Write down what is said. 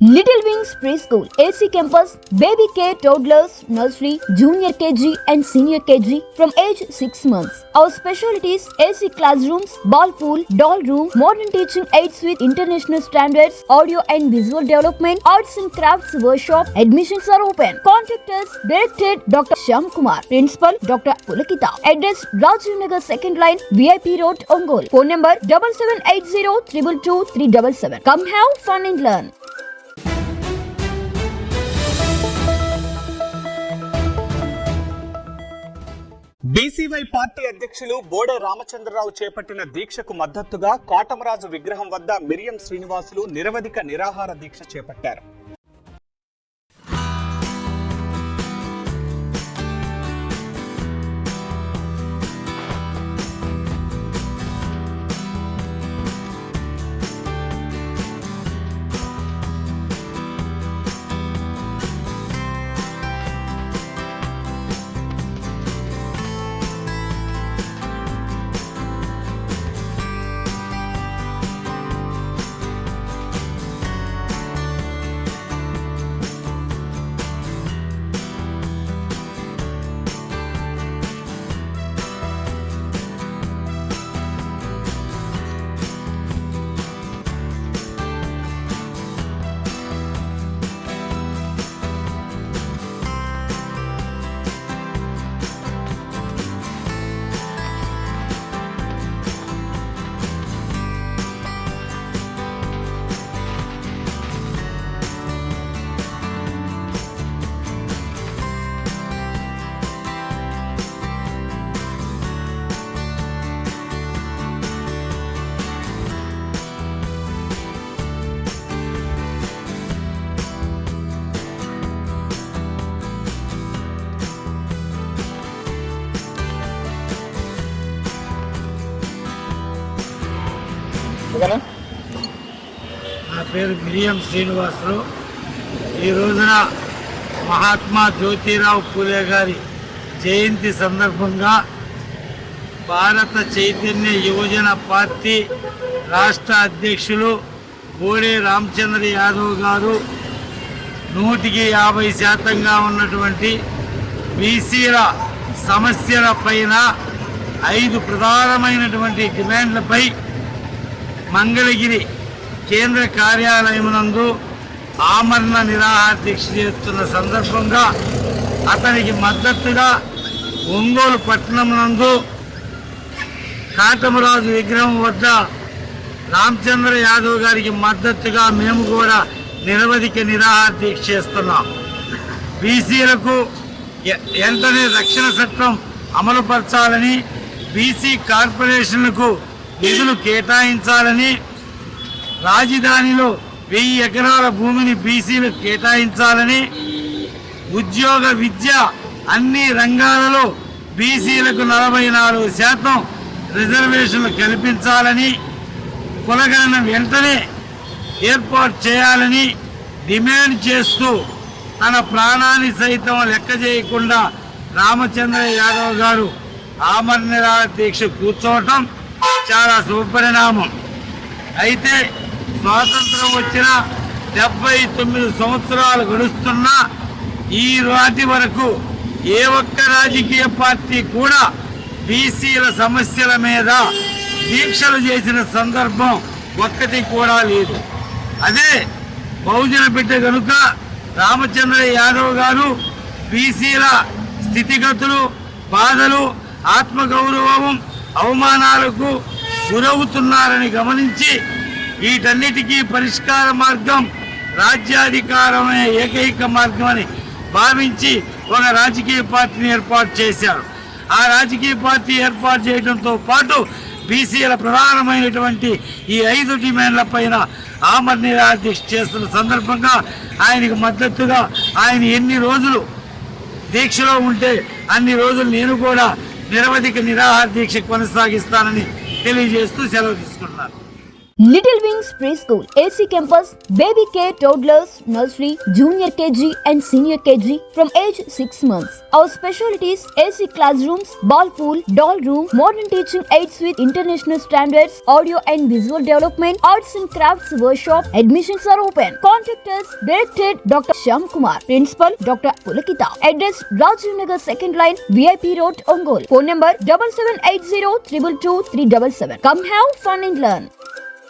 Little Wings Preschool, AC Campus, Baby Care, Toddlers, Nursery, Junior KG and Senior KG from age 6 months. Our specialties: AC classrooms, ball pool, doll room, modern teaching aids with international standards, audio and visual development, arts and crafts workshop. Admissions are open. Contact us. Directed Dr. Shyam Kumar. Principal Dr. Pulakita. Address: Rajiv Nagar 2nd line, VIP Road, Ongole. Phone number 7780 222 377. Come have fun and learn. BCY party అధ్యక్షులు బోడే రామచంద్రరావు చేపట్టిన దీక్షకు మద్దతుగా కాటమరాజు విగ్రహం వద్ద మిరియం శ్రీనివాసులు నిరవధిక నిరాహార దీక్ష చేపట్టారు. నా పేరు మిరియం శ్రీనివాసులు. ఈ రోజున మహాత్మా జ్యోతిరావు పూలే గారి జయంతి సందర్భంగా భారత చైతన్య యువజన పార్టీ రాష్ట్ర అధ్యక్షులు బోడే రామచంద్ర యాదవ్ గారు 150% ఉన్నటువంటి బీసీల సమస్యల పైన 5 ప్రధానమైనటువంటి డిమాండ్లపై మంగళగిరి కేంద్ర కార్యాలయమునందు ఆమరణ నిరాహార దీక్ష చేస్తున్న సందర్భంగా అతనికి మద్దతుగా ఒంగోలు పట్టణం నందు కాటమరాజు విగ్రహం వద్ద రామచంద్ర యాదవ్ గారికి మద్దతుగా మేము కూడా నిరవధిక నిరాహార దీక్ష చేస్తున్నాం. బీసీలకు వెంటనే రక్షణ చట్టం అమలుపరచాలని, బీసీ కార్పొరేషన్లకు నిధులు కేటాయించాలని, రాజధానిలో 1000 ఎకరాల భూమిని బీసీలకు కేటాయించాలని, ఉద్యోగ విద్య అన్ని రంగాలలో బీసీలకు 44% రిజర్వేషన్లు కల్పించాలని, కులగణన వెంటనే ఏర్పాటు చేయాలని డిమాండ్ చేస్తూ తన ప్రాణాన్ని సైతం లెక్క చేయకుండా రామచంద్ర యాదవ్ గారు ఆమరణ నిరాహార దీక్ష కూర్చోవటం చాలా శుభపరిణామం. అయితే స్వాతంత్రం వచ్చిన 79 సంవత్సరాలు గడుస్తున్నా ఈ నాటి వరకు ఏ ఒక్క రాజకీయ పార్టీ కూడా బీసీల సమస్యల మీద దీక్షలు చేసిన సందర్భం ఒక్కటి కూడా లేదు. అదే బహుజన బిడ్డ కనుక రామచంద్ర యాదవ్ గారు బీసీల స్థితిగతులు, బాధలు, ఆత్మగౌరవం, అవమానాలకు గురవుతున్నారని గమనించి వీటన్నిటికీ పరిష్కార మార్గం రాజ్యాధికారమే ఏకైక మార్గం అని భావించి ఒక రాజకీయ పార్టీని ఏర్పాటు చేశారు. ఆ రాజకీయ పార్టీ ఏర్పాటు చేయడంతో పాటు బీసీల ప్రధానమైనటువంటి ఈ 5 డిమాండ్ల పైన ఆమరణ నిరాహార దీక్ష చేస్తున్న సందర్భంగా ఆయనకు మద్దతుగా ఆయన ఎన్ని రోజులు దీక్షలో ఉంటే అన్ని రోజులు నేను కూడా నిరవధిక నిరాహార దీక్ష కొనసాగిస్తానని తెలియజేస్తూ సెలవు తీసుకుంటున్నాను. Little Wings Preschool, AC Campus, Baby Care Toddlers, Nursery, Junior KG and Senior KG from age 6 months. Our specialties AC classrooms, ball pool, doll room, modern teaching aids with international standards, audio and visual development, arts and crafts workshop. Admissions are open. Contact us. Directed Dr. Shyam Kumar. Principal Dr. Pulakita. Address Rajiv Nagar 2nd line, VIP Road, Ongole. Phone number 7780 222 377. Come have fun and learn.